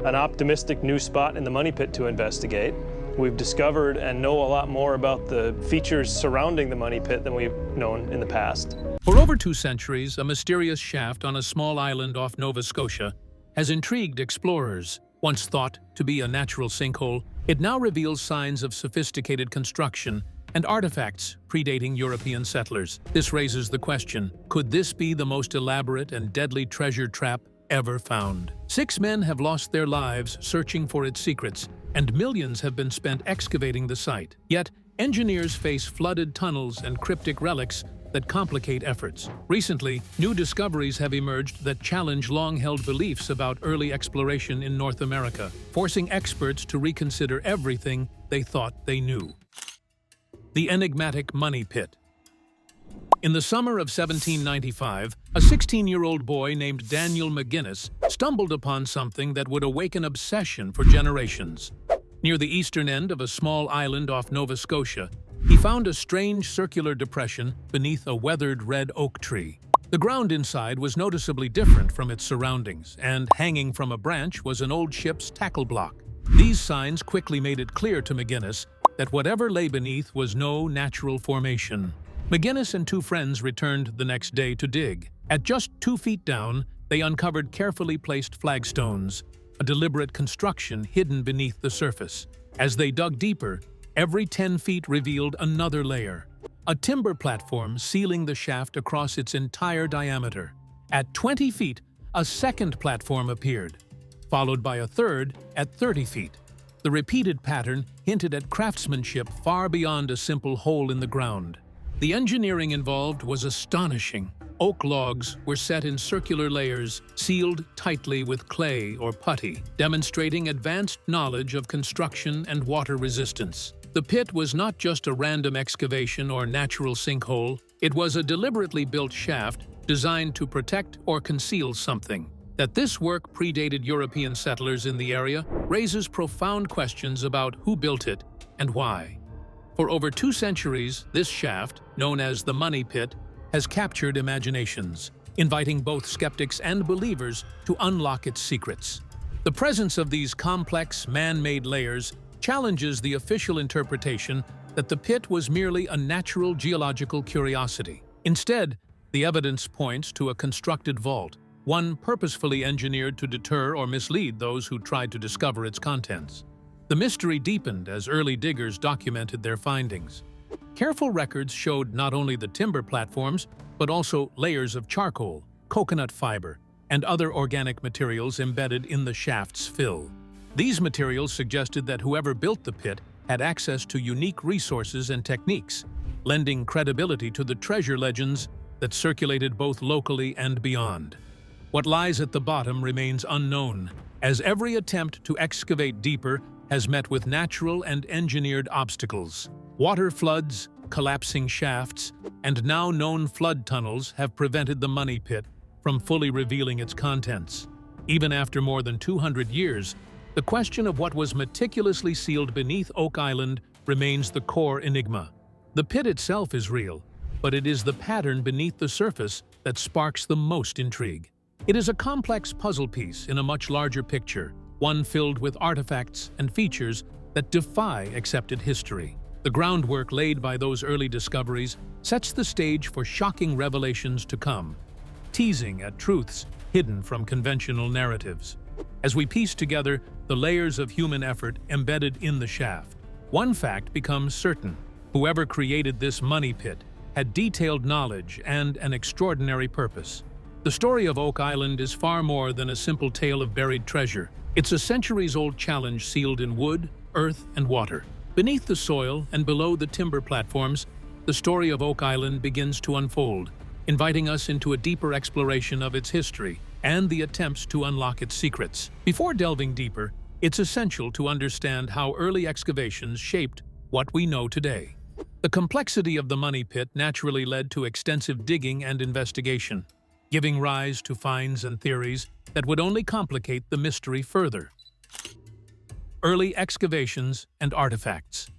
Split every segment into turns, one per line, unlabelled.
an optimistic new spot in the money pit to investigate. We've discovered and know a lot more about the features surrounding the money pit than we've known in the past.
For over 2 centuries, a mysterious shaft on a small island off Nova Scotia has intrigued explorers. Once thought to be a natural sinkhole, it now reveals signs of sophisticated construction and artifacts predating European settlers. This raises the question, could this be the most elaborate and deadly treasure trap ever found? 6 men have lost their lives searching for its secrets, and millions have been spent excavating the site. Yet, engineers face flooded tunnels and cryptic relics that complicate efforts. Recently, new discoveries have emerged that challenge long-held beliefs about early exploration in North America, forcing experts to reconsider everything they thought they knew. The enigmatic money pit. In the summer of 1795, a 16-year-old boy named Daniel McGinnis stumbled upon something that would awaken obsession for generations. Near the eastern end of a small island off Nova Scotia, he found a strange circular depression beneath a weathered red oak tree. The ground inside was noticeably different from its surroundings, and hanging from a branch was an old ship's tackle block. These signs quickly made it clear to McGinnis that whatever lay beneath was no natural formation. McGinnis and 2 friends returned the next day to dig. At just 2 feet down, they uncovered carefully placed flagstones, a deliberate construction hidden beneath the surface. As they dug deeper, every 10 feet revealed another layer, a timber platform sealing the shaft across its entire diameter. At 20 feet, a second platform appeared, followed by a third at 30 feet. The repeated pattern hinted at craftsmanship far beyond a simple hole in the ground. The engineering involved was astonishing. Oak logs were set in circular layers, sealed tightly with clay or putty, demonstrating advanced knowledge of construction and water resistance. The pit was not just a random excavation or natural sinkhole, it was a deliberately built shaft designed to protect or conceal something. That this work predated European settlers in the area raises profound questions about who built it and why. For over 2 centuries, this shaft, known as the Money Pit, has captured imaginations, inviting both skeptics and believers to unlock its secrets. The presence of these complex, man-made layers challenges the official interpretation that the pit was merely a natural geological curiosity. Instead, the evidence points to a constructed vault, one purposefully engineered to deter or mislead those who tried to discover its contents. The mystery deepened as early diggers documented their findings. Careful records showed not only the timber platforms, but also layers of charcoal, coconut fiber, and other organic materials embedded in the shaft's fill. These materials suggested that whoever built the pit had access to unique resources and techniques, lending credibility to the treasure legends that circulated both locally and beyond. What lies at the bottom remains unknown, as every attempt to excavate deeper has met with natural and engineered obstacles. Water floods, collapsing shafts, and now known flood tunnels have prevented the money pit from fully revealing its contents. Even after more than 200 years, the question of what was meticulously sealed beneath Oak Island remains the core enigma. The pit itself is real, but it is the pattern beneath the surface that sparks the most intrigue. It is a complex puzzle piece in a much larger picture, one filled with artifacts and features that defy accepted history. The groundwork laid by those early discoveries sets the stage for shocking revelations to come, teasing at truths hidden from conventional narratives. As we piece together the layers of human effort embedded in the shaft, one fact becomes certain: whoever created this money pit had detailed knowledge and an extraordinary purpose. The story of Oak Island is far more than a simple tale of buried treasure. It's a centuries-old challenge sealed in wood, earth, and water. Beneath the soil and below the timber platforms, the story of Oak Island begins to unfold, inviting us into a deeper exploration of its history and the attempts to unlock its secrets. Before delving deeper, it's essential to understand how early excavations shaped what we know today. The complexity of the money pit naturally led to extensive digging and investigation, giving rise to finds and theories that would only complicate the mystery further. Early excavations and artifacts.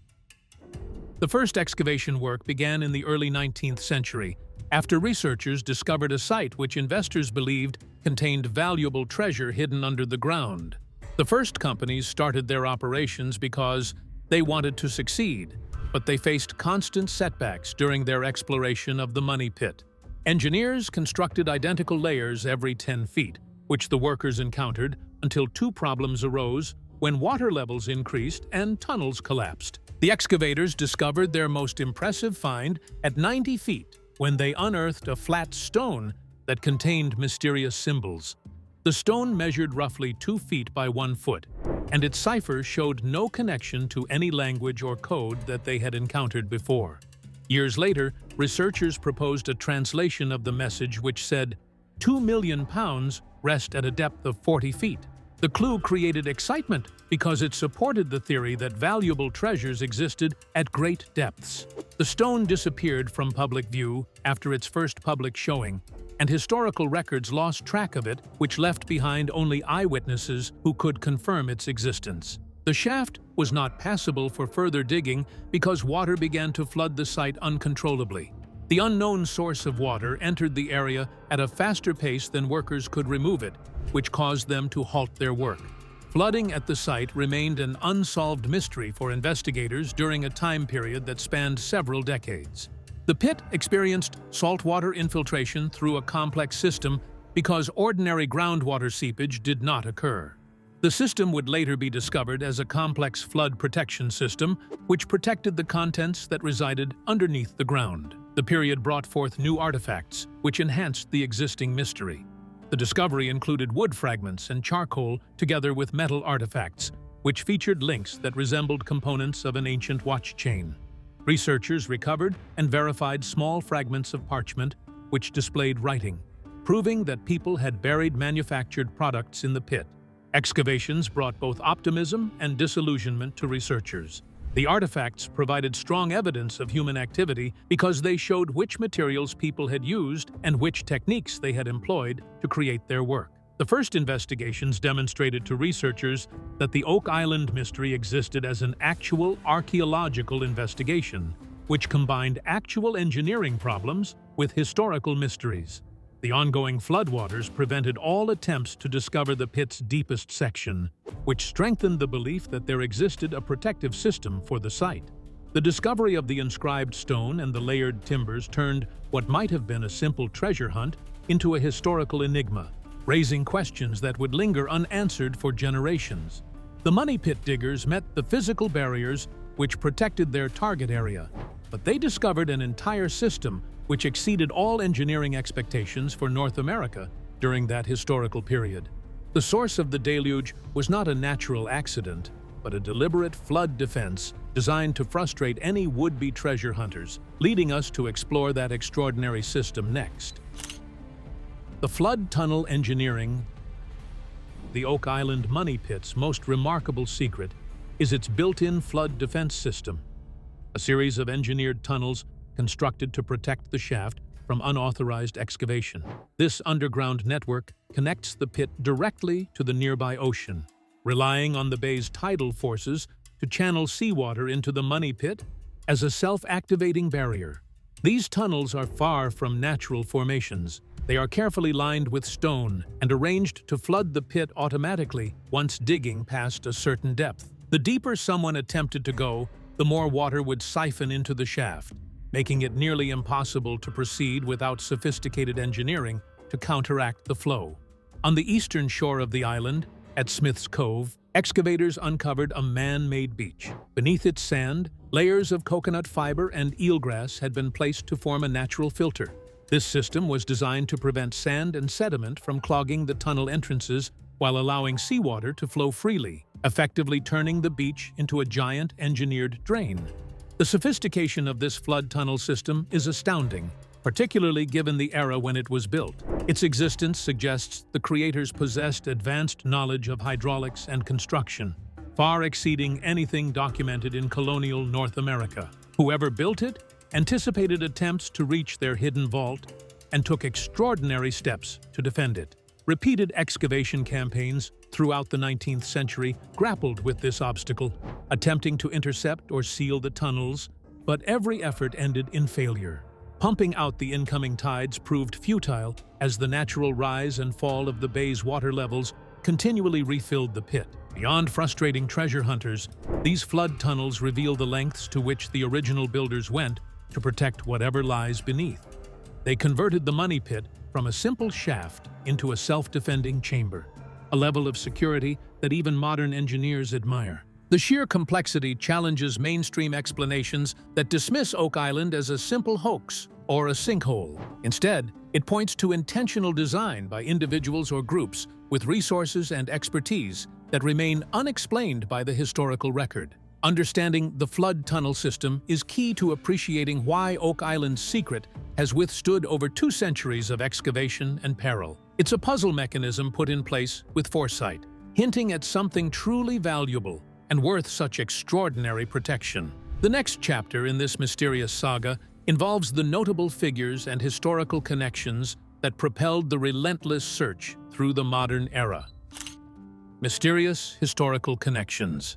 The first excavation work began in the early 19th century, after researchers discovered a site which investors believed contained valuable treasure hidden under the ground. The first companies started their operations because they wanted to succeed, but they faced constant setbacks during their exploration of the money pit. Engineers constructed identical layers every 10 feet, which the workers encountered until two problems arose when water levels increased and tunnels collapsed. The excavators discovered their most impressive find at 90 feet when they unearthed a flat stone that contained mysterious symbols. The stone measured roughly 2 feet by 1 foot, and its cipher showed no connection to any language or code that they had encountered before. Years later, researchers proposed a translation of the message which said, "2 million pounds rest at a depth of 40 feet. The clue created excitement because it supported the theory that valuable treasures existed at great depths. The stone disappeared from public view after its first public showing, and historical records lost track of it, which left behind only eyewitnesses who could confirm its existence. The shaft was not passable for further digging because water began to flood the site uncontrollably. The unknown source of water entered the area at a faster pace than workers could remove it, which caused them to halt their work. Flooding at the site remained an unsolved mystery for investigators during a time period that spanned several decades. The pit experienced saltwater infiltration through a complex system because ordinary groundwater seepage did not occur. The system would later be discovered as a complex flood protection system, which protected the contents that resided underneath the ground. The period brought forth new artifacts, which enhanced the existing mystery. The discovery included wood fragments and charcoal together with metal artifacts, which featured links that resembled components of an ancient watch chain. Researchers recovered and verified small fragments of parchment, which displayed writing, proving that people had buried manufactured products in the pit. Excavations brought both optimism and disillusionment to researchers. The artifacts provided strong evidence of human activity because they showed which materials people had used and which techniques they had employed to create their work. The first investigations demonstrated to researchers that the Oak Island mystery existed as an actual archaeological investigation, which combined actual engineering problems with historical mysteries. The ongoing floodwaters prevented all attempts to discover the pit's deepest section, which strengthened the belief that there existed a protective system for the site. The discovery of the inscribed stone and the layered timbers turned what might have been a simple treasure hunt into a historical enigma, raising questions that would linger unanswered for generations. The money pit diggers met the physical barriers which protected their target area, but they discovered an entire system which exceeded all engineering expectations for North America during that historical period. The source of the deluge was not a natural accident, but a deliberate flood defense designed to frustrate any would-be treasure hunters, leading us to explore that extraordinary system next. The flood tunnel engineering. The Oak Island money pit's most remarkable secret is its built-in flood defense system, a series of engineered tunnels constructed to protect the shaft from unauthorized excavation. This underground network connects the pit directly to the nearby ocean, relying on the bay's tidal forces to channel seawater into the money pit as a self-activating barrier. These tunnels are far from natural formations. They are carefully lined with stone and arranged to flood the pit automatically once digging past a certain depth. The deeper someone attempted to go, the more water would siphon into the shaft, making it nearly impossible to proceed without sophisticated engineering to counteract the flow. On the eastern shore of the island, at Smith's Cove, excavators uncovered a man-made beach. Beneath its sand, layers of coconut fiber and eelgrass had been placed to form a natural filter. This system was designed to prevent sand and sediment from clogging the tunnel entrances while allowing seawater to flow freely, effectively turning the beach into a giant engineered drain. The sophistication of this flood tunnel system is astounding, particularly given the era when it was built. Its existence suggests the creators possessed advanced knowledge of hydraulics and construction, far exceeding anything documented in colonial North America. Whoever built it anticipated attempts to reach their hidden vault and took extraordinary steps to defend it. Repeated excavation campaigns throughout the 19th century grappled with this obstacle, attempting to intercept or seal the tunnels, but every effort ended in failure. Pumping out the incoming tides proved futile as the natural rise and fall of the bay's water levels continually refilled the pit. Beyond frustrating treasure hunters, these flood tunnels reveal the lengths to which the original builders went to protect whatever lies beneath. They converted the money pit from a simple shaft into a self-defending chamber, a level of security that even modern engineers admire. The sheer complexity challenges mainstream explanations that dismiss Oak Island as a simple hoax or a sinkhole. Instead, it points to intentional design by individuals or groups with resources and expertise that remain unexplained by the historical record. Understanding the flood tunnel system is key to appreciating why Oak Island's secret has withstood over 2 centuries of excavation and peril. It's a puzzle mechanism put in place with foresight, hinting at something truly valuable and worth such extraordinary protection. The next chapter in this mysterious saga involves the notable figures and historical connections that propelled the relentless search through the modern era. Mysterious historical connections.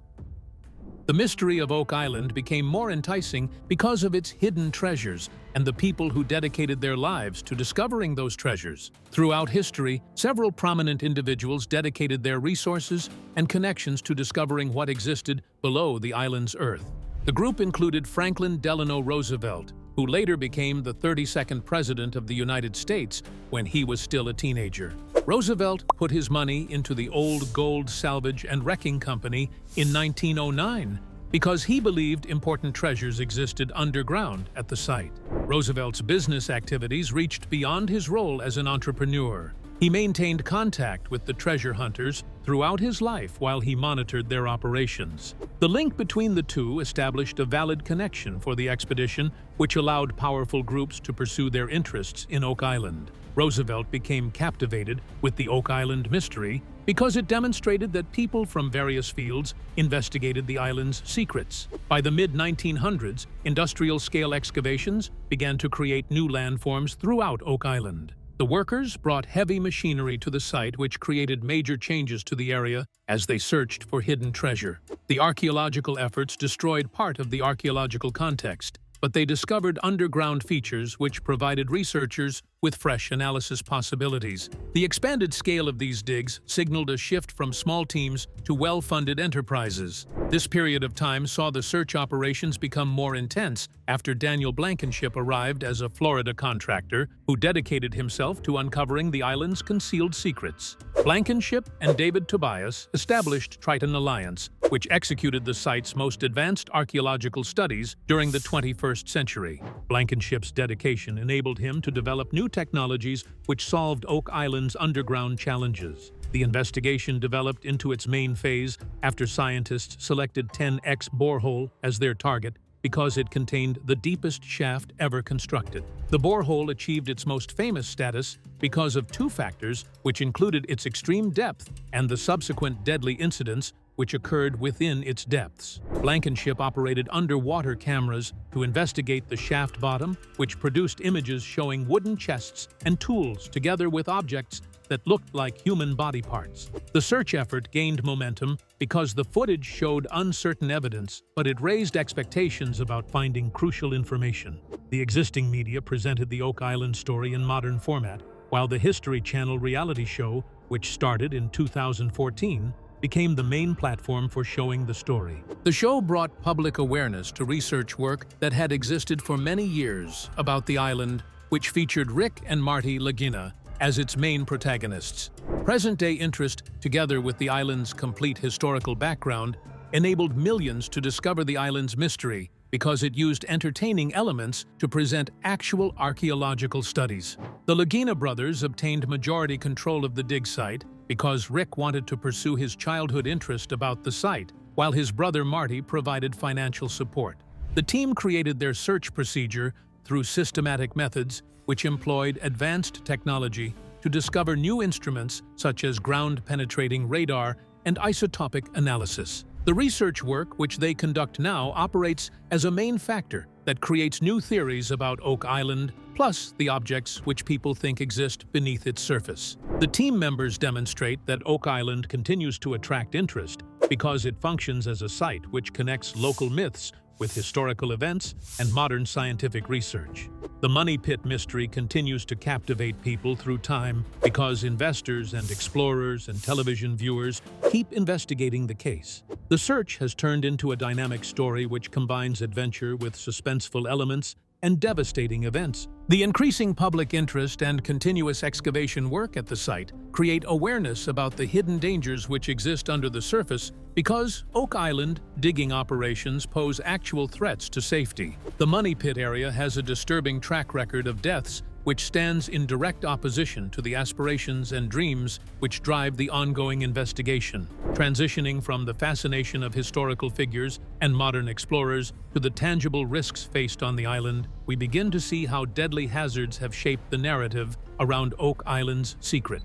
The mystery of Oak Island became more enticing because of its hidden treasures and the people who dedicated their lives to discovering those treasures. Throughout history, several prominent individuals dedicated their resources and connections to discovering what existed below the island's earth. The group included Franklin Delano Roosevelt, who later became the 32nd President of the United States when he was still a teenager. Roosevelt put his money into the Old Gold Salvage and Wrecking Company in 1909 because he believed important treasures existed underground at the site. Roosevelt's business activities reached beyond his role as an entrepreneur. He maintained contact with the treasure hunters throughout his life while he monitored their operations. The link between the two established a valid connection for the expedition, which allowed powerful groups to pursue their interests in Oak Island. Roosevelt became captivated with the Oak Island mystery because it demonstrated that people from various fields investigated the island's secrets. By the mid-1900s, industrial-scale excavations began to create new landforms throughout Oak Island. The workers brought heavy machinery to the site, which created major changes to the area as they searched for hidden treasure. The archaeological efforts destroyed part of the archaeological context, but they discovered underground features which provided researchers with fresh analysis possibilities. The expanded scale of these digs signaled a shift from small teams to well-funded enterprises. This period of time saw the search operations become more intense after Daniel Blankenship arrived as a Florida contractor who dedicated himself to uncovering the island's concealed secrets. Blankenship and David Tobias established Triton Alliance, which executed the site's most advanced archaeological studies during the 21st century. Blankenship's dedication enabled him to develop new technologies which solved Oak Island's underground challenges. The investigation developed into its main phase after scientists selected 10X borehole as their target because it contained the deepest shaft ever constructed. The borehole achieved its most famous status because of 2 factors, which included its extreme depth and the subsequent deadly incidents which occurred within its depths. Blankenship operated underwater cameras to investigate the shaft bottom, which produced images showing wooden chests and tools together with objects that looked like human body parts. The search effort gained momentum because the footage showed uncertain evidence, but it raised expectations about finding crucial information. The existing media presented the Oak Island story in modern format, while the History Channel reality show, which started in 2014, became the main platform for showing the story. The show brought public awareness to research work that had existed for many years about the island, which featured Rick and Marty Lagina as its main protagonists. Present-day interest, together with the island's complete historical background, enabled millions to discover the island's mystery because it used entertaining elements to present actual archaeological studies. The Lagina brothers obtained majority control of the dig site because Rick wanted to pursue his childhood interest about the site, while his brother Marty provided financial support. The team created their search procedure through systematic methods which employed advanced technology to discover new instruments such as ground-penetrating radar and isotopic analysis. The research work which they conduct now operates as a main factor that creates new theories about Oak Island, plus the objects which people think exist beneath its surface. The team members demonstrate that Oak Island continues to attract interest because it functions as a site which connects local myths with historical events and modern scientific research. The money pit mystery continues to captivate people through time because investors and explorers and television viewers keep investigating the case. The search has turned into a dynamic story which combines adventure with suspenseful elements and devastating events. The increasing public interest and continuous excavation work at the site create awareness about the hidden dangers which exist under the surface because Oak Island digging operations pose actual threats to safety. The money pit area has a disturbing track record of deaths which stands in direct opposition to the aspirations and dreams which drive the ongoing investigation. Transitioning from the fascination of historical figures and modern explorers to the tangible risks faced on the island, we begin to see how deadly hazards have shaped the narrative around Oak Island's secret.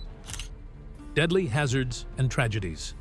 Deadly hazards and tragedies.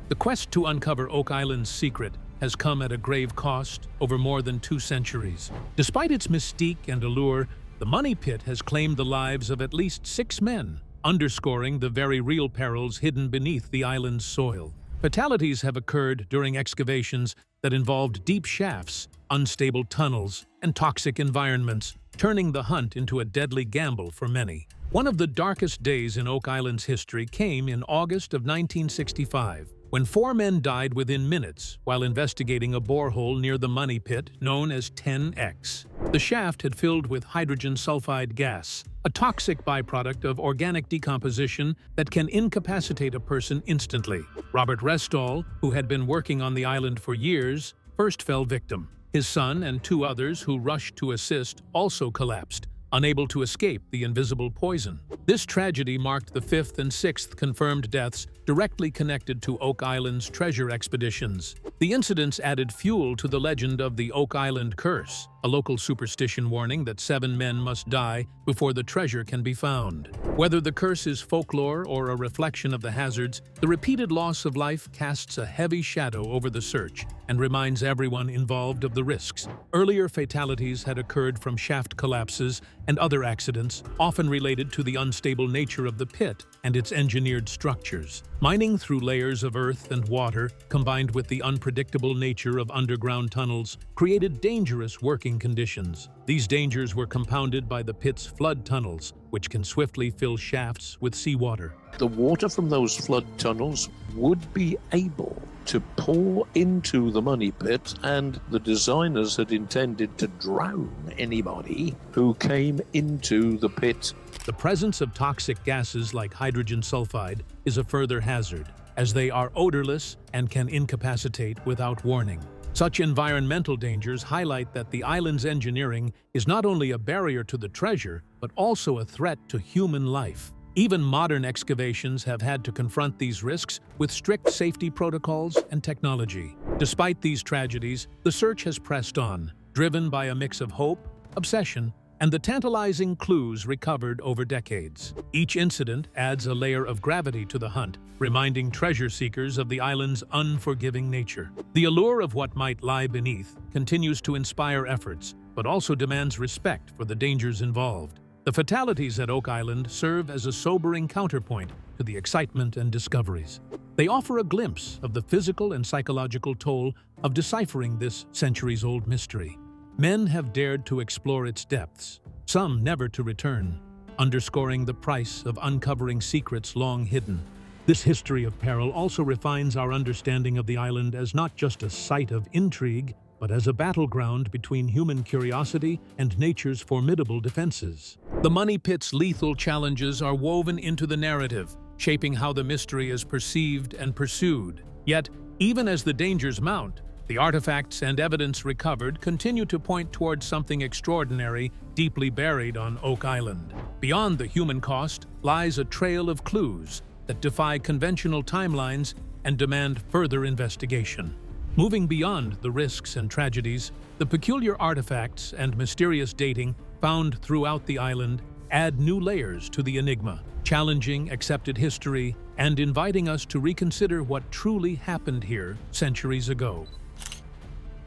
The quest to uncover Oak Island's secret has come at a grave cost over more than 2 centuries. Despite its mystique and allure, the money pit has claimed the lives of at least 6 men, underscoring the very real perils hidden beneath the island's soil. Fatalities have occurred during excavations that involved deep shafts, unstable tunnels, and toxic environments, turning the hunt into a deadly gamble for many. One of the darkest days in Oak Island's history came in August of 1965, when 4 men died within minutes while investigating a borehole near the money pit known as 10X. The shaft had filled with hydrogen sulfide gas, a toxic byproduct of organic decomposition that can incapacitate a person instantly. Robert Restall, who had been working on the island for years, first fell victim. His son and 2 others who rushed to assist also collapsed, unable to escape the invisible poison. This tragedy marked the 5th and 6th confirmed deaths directly connected to Oak Island's treasure expeditions. The incidents added fuel to the legend of the Oak Island Curse, a local superstition warning that 7 men must die before the treasure can be found. Whether the curse is folklore or a reflection of the hazards, the repeated loss of life casts a heavy shadow over the search and reminds everyone involved of the risks. Earlier fatalities had occurred from shaft collapses and other accidents, often related to the unstable nature of the pit and its engineered structures. Mining through layers of earth and water, combined with the unpredictable nature of underground tunnels, created dangerous working conditions. These dangers were compounded by the pit's flood tunnels, which can swiftly fill shafts with seawater.
The water from those flood tunnels would be able to pour into the money pit, and the designers had intended to drown anybody who came into the pit.
The presence of toxic gases like hydrogen sulfide is a further hazard, as they are odorless and can incapacitate without warning. Such environmental dangers highlight that the island's engineering is not only a barrier to the treasure, but also a threat to human life. Even modern excavations have had to confront these risks with strict safety protocols and technology. Despite these tragedies, the search has pressed on, driven by a mix of hope, obsession, and the tantalizing clues recovered over decades. Each incident adds a layer of gravity to the hunt, reminding treasure seekers of the island's unforgiving nature. The allure of what might lie beneath continues to inspire efforts, but also demands respect for the dangers involved. The fatalities at Oak Island serve as a sobering counterpoint to the excitement and discoveries. They offer a glimpse of the physical and psychological toll of deciphering this centuries-old mystery. Men have dared to explore its depths, some never to return, underscoring the price of uncovering secrets long hidden. This history of peril also refines our understanding of the island as not just a site of intrigue, but as a battleground between human curiosity and nature's formidable defenses. The money pit's lethal challenges are woven into the narrative, shaping how the mystery is perceived and pursued. Yet, even as the dangers mount, the artifacts and evidence recovered continue to point towards something extraordinary deeply buried on Oak Island. Beyond the human cost lies a trail of clues that defy conventional timelines and demand further investigation. Moving beyond the risks and tragedies, the peculiar artifacts and mysterious dating found throughout the island add new layers to the enigma, challenging accepted history and inviting us to reconsider what truly happened here centuries ago.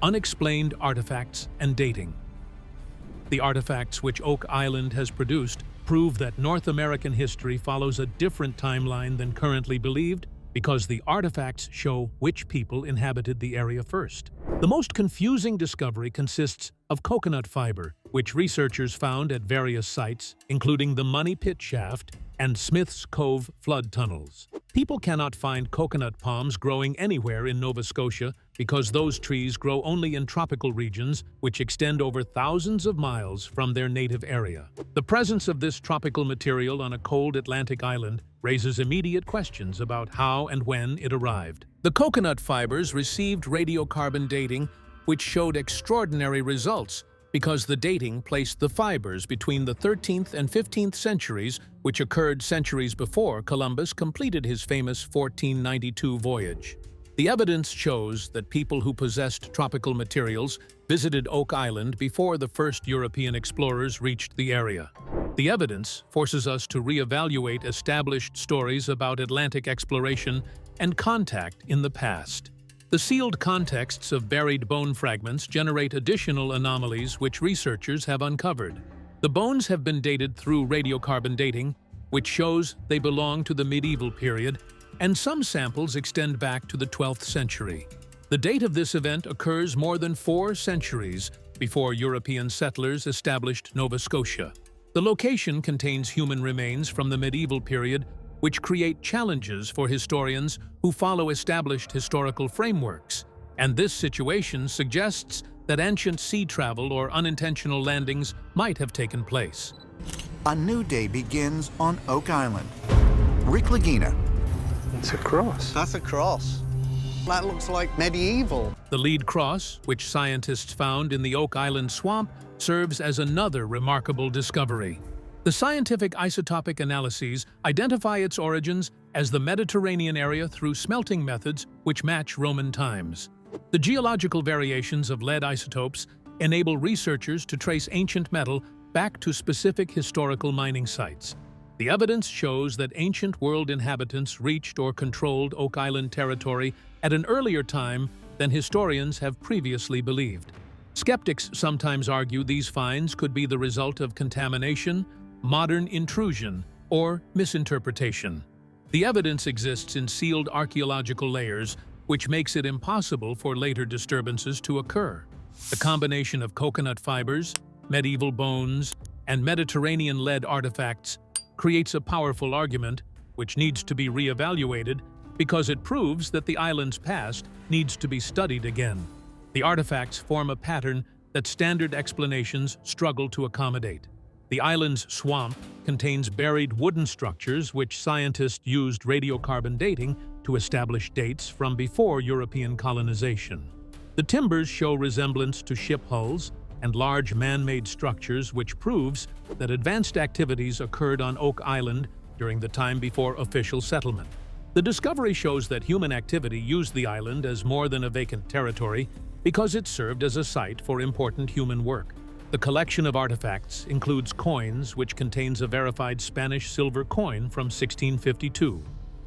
Unexplained artifacts and dating. The artifacts which Oak Island has produced prove that North American history follows a different timeline than currently believed, because the artifacts show which people inhabited the area first. The most confusing discovery consists of coconut fiber, which researchers found at various sites, including the Money Pit Shaft and Smith's Cove flood tunnels. People cannot find coconut palms growing anywhere in Nova Scotia because those trees grow only in tropical regions which extend over thousands of miles from their native area. The presence of this tropical material on a cold Atlantic island raises immediate questions about how and when it arrived. The coconut fibers received radiocarbon dating, which showed extraordinary results because the dating placed the fibers between the 13th and 15th centuries, which occurred centuries before Columbus completed his famous 1492 voyage. The evidence shows that people who possessed tropical materials visited Oak Island before the first European explorers reached the area. The evidence forces us to reevaluate established stories about Atlantic exploration and contact in the past. The sealed contexts of buried bone fragments generate additional anomalies which researchers have uncovered. The bones have been dated through radiocarbon dating, which shows they belong to the medieval period, and some samples extend back to the 12th century. The date of this event occurs more than 4 centuries before European settlers established Nova Scotia. The location contains human remains from the medieval period, which create challenges for historians who follow established historical frameworks, and this situation suggests that ancient sea travel or unintentional landings might have taken place.
A new day begins on Oak Island. Rick Lagina.
It's a cross.
That's a cross. That looks like medieval.
The lead cross, which scientists found in the Oak Island swamp, serves as another remarkable discovery. The scientific isotopic analyses identify its origins as the Mediterranean area through smelting methods which match Roman times. The geological variations of lead isotopes enable researchers to trace ancient metal back to specific historical mining sites. The evidence shows that ancient world inhabitants reached or controlled Oak Island territory at an earlier time than historians have previously believed. Skeptics sometimes argue these finds could be the result of contamination, modern intrusion, or misinterpretation. The evidence exists in sealed archaeological layers, which makes it impossible for later disturbances to occur. The combination of coconut fibers, medieval bones, and Mediterranean lead artifacts creates a powerful argument which needs to be reevaluated because it proves that the island's past needs to be studied again. The artifacts form a pattern that standard explanations struggle to accommodate. The island's swamp contains buried wooden structures which scientists used radiocarbon dating to establish dates from before European colonization. The timbers show resemblance to ship hulls and large man-made structures, which proves that advanced activities occurred on Oak Island during the time before official settlement. The discovery shows that human activity used the island as more than a vacant territory because it served as a site for important human work. The collection of artifacts includes coins, which contains a verified Spanish silver coin from 1652.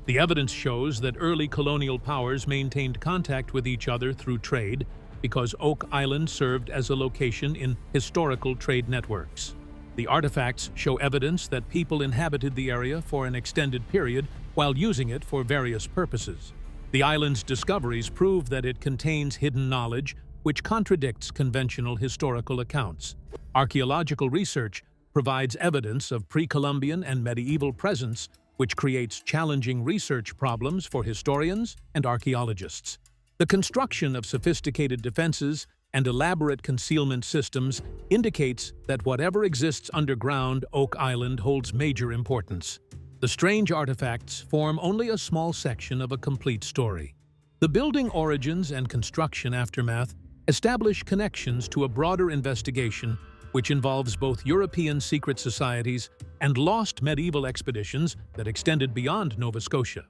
The evidence shows that early colonial powers maintained contact with each other through trade because Oak Island served as a location in historical trade networks. The artifacts show evidence that people inhabited the area for an extended period while using it for various purposes. The island's discoveries prove that it contains hidden knowledge which contradicts conventional historical accounts. Archaeological research provides evidence of pre-Columbian and medieval presence, which creates challenging research problems for historians and archaeologists. The construction of sophisticated defenses and elaborate concealment systems indicates that whatever exists underground Oak Island holds major importance. The strange artifacts form only a small section of a complete story. The building origins and construction aftermath establish connections to a broader investigation which involves both European secret societies and lost medieval expeditions that extended beyond Nova Scotia.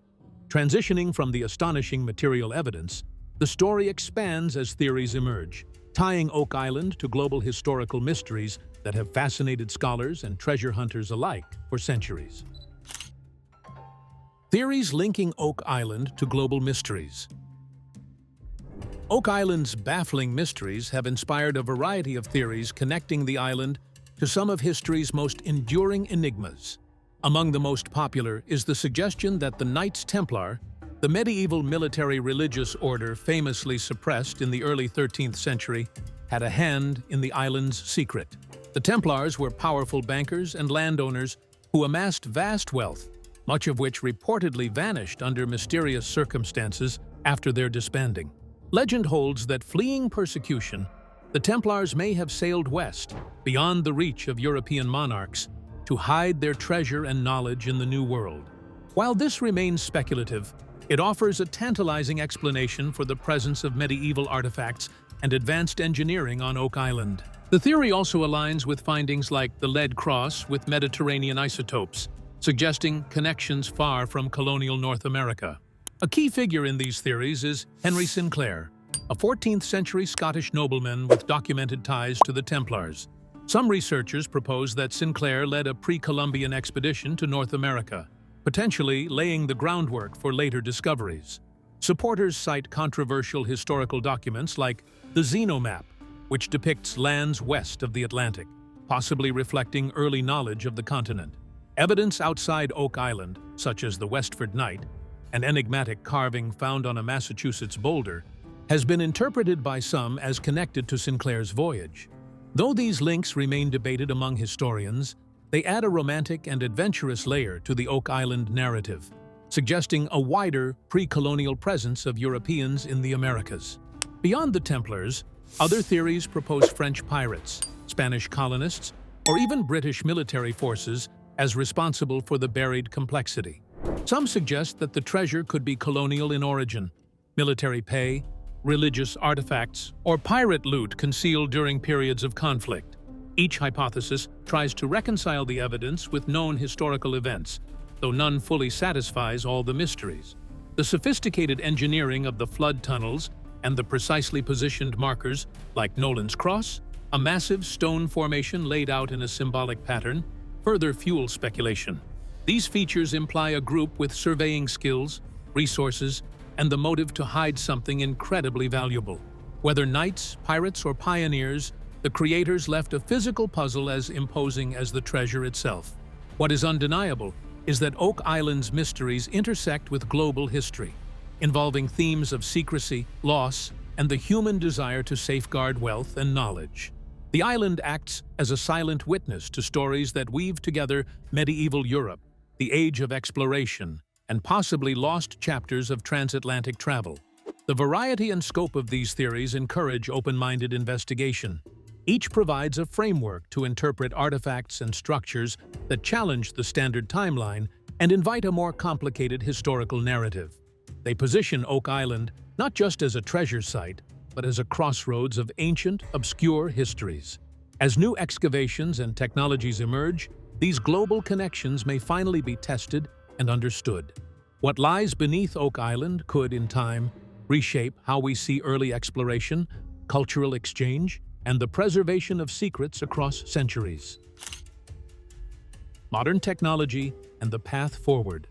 Transitioning from the astonishing material evidence, the story expands as theories emerge, tying Oak Island to global historical mysteries that have fascinated scholars and treasure hunters alike for centuries. Theories linking Oak Island to global mysteries. Oak Island's baffling mysteries have inspired a variety of theories connecting the island to some of history's most enduring enigmas. Among the most popular is the suggestion that the Knights Templar, the medieval military religious order famously suppressed in the early 13th century, had a hand in the island's secret. The Templars were powerful bankers and landowners who amassed vast wealth, much of which reportedly vanished under mysterious circumstances after their disbanding. Legend holds that fleeing persecution, the Templars may have sailed west, beyond the reach of European monarchs, to hide their treasure and knowledge in the New World. While this remains speculative, it offers a tantalizing explanation for the presence of medieval artifacts and advanced engineering on Oak Island. The theory also aligns with findings like the lead cross with Mediterranean isotopes, suggesting connections far from colonial North America. A key figure in these theories is Henry Sinclair, a 14th-century Scottish nobleman with documented ties to the Templars. Some researchers propose that Sinclair led a pre-Columbian expedition to North America, potentially laying the groundwork for later discoveries. Supporters cite controversial historical documents like the Zeno map, which depicts lands west of the Atlantic, possibly reflecting early knowledge of the continent. Evidence outside Oak Island, such as the Westford Knight, an enigmatic carving found on a Massachusetts boulder, has been interpreted by some as connected to Sinclair's voyage. Though these links remain debated among historians, they add a romantic and adventurous layer to the Oak Island narrative, suggesting a wider, pre-colonial presence of Europeans in the Americas. Beyond the Templars, other theories propose French pirates, Spanish colonists, or even British military forces as responsible for the buried complexity. Some suggest that the treasure could be colonial in origin, military pay, religious artifacts, or pirate loot concealed during periods of conflict. Each hypothesis tries to reconcile the evidence with known historical events, though none fully satisfies all the mysteries. The sophisticated engineering of the flood tunnels and the precisely positioned markers, like Nolan's Cross, a massive stone formation laid out in a symbolic pattern, further fuel speculation. These features imply a group with surveying skills, resources, and the motive to hide something incredibly valuable. Whether knights, pirates, or pioneers, the creators left a physical puzzle as imposing as the treasure itself. What is undeniable is that Oak Island's mysteries intersect with global history, involving themes of secrecy, loss, and the human desire to safeguard wealth and knowledge. The island acts as a silent witness to stories that weave together medieval Europe, the age of exploration, and possibly lost chapters of transatlantic travel. The variety and scope of these theories encourage open-minded investigation. Each provides a framework to interpret artifacts and structures that challenge the standard timeline and invite a more complicated historical narrative. They position Oak Island not just as a treasure site, but as a crossroads of ancient, obscure histories. As new excavations and technologies emerge, these global connections may finally be tested and understood. What lies beneath Oak Island could, in time, reshape how we see early exploration, cultural exchange, and the preservation of secrets across centuries. Modern technology and the path forward.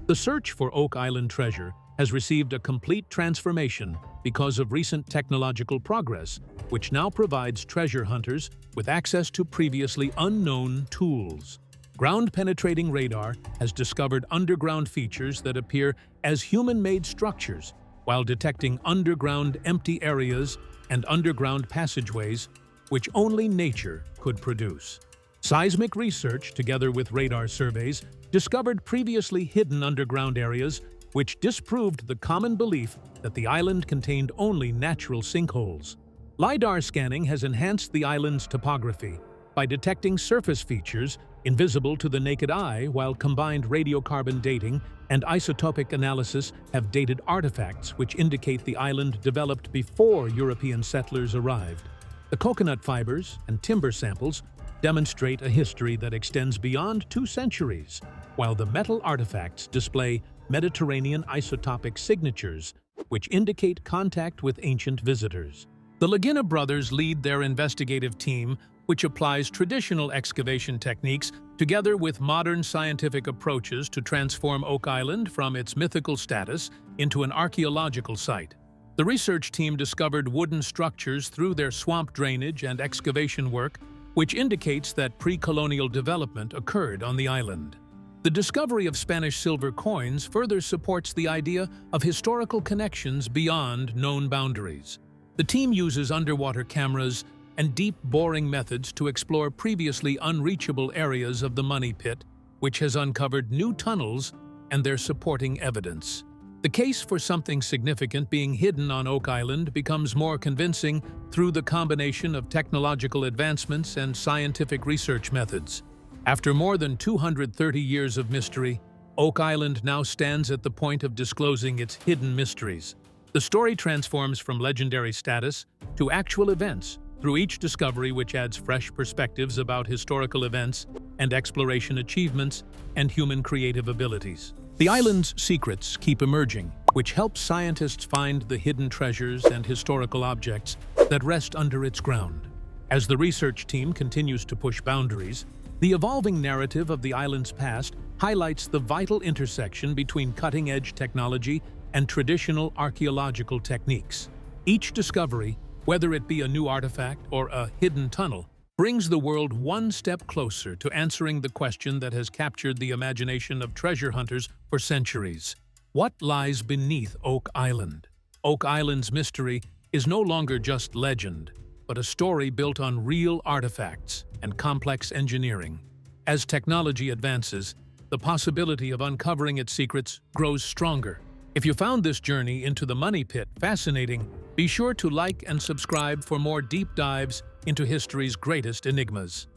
The search for Oak Island treasure has received a complete transformation because of recent technological progress, which now provides treasure hunters with access to previously unknown tools. Ground-penetrating radar has discovered underground features that appear as human-made structures, while detecting underground empty areas and underground passageways, which only nature could produce. Seismic research, together with radar surveys, discovered previously hidden underground areas, which disproved the common belief that the island contained only natural sinkholes. LiDAR scanning has enhanced the island's topography by detecting surface features invisible to the naked eye, while combined radiocarbon dating and isotopic analysis have dated artifacts which indicate the island developed before European settlers arrived. The coconut fibers and timber samples demonstrate a history that extends beyond 2 centuries, while the metal artifacts display Mediterranean isotopic signatures, which indicate contact with ancient visitors. The Lagina brothers lead their investigative team, which applies traditional excavation techniques together with modern scientific approaches to transform Oak Island from its mythical status into an archaeological site. The research team discovered wooden structures through their swamp drainage and excavation work, which indicates that pre-colonial development occurred on the island. The discovery of Spanish silver coins further supports the idea of historical connections beyond known boundaries. The team uses underwater cameras and deep boring methods to explore previously unreachable areas of the money pit, which has uncovered new tunnels and their supporting evidence. The case for something significant being hidden on Oak Island becomes more convincing through the combination of technological advancements and scientific research methods. After more than 230 years of mystery, Oak Island now stands at the point of disclosing its hidden mysteries. The story transforms from legendary status to actual events through each discovery, which adds fresh perspectives about historical events and exploration achievements and human creative abilities. The island's secrets keep emerging, which helps scientists find the hidden treasures and historical objects that rest under its ground. As the research team continues to push boundaries, the evolving narrative of the island's past highlights the vital intersection between cutting-edge technology and traditional archaeological techniques. Each discovery, whether it be a new artifact or a hidden tunnel, brings the world one step closer to answering the question that has captured the imagination of treasure hunters for centuries. What lies beneath Oak Island? Oak Island's mystery is no longer just legend, but a story built on real artifacts and complex engineering. As technology advances, the possibility of uncovering its secrets grows stronger. If you found this journey into the money pit fascinating, be sure to like and subscribe for more deep dives into history's greatest enigmas.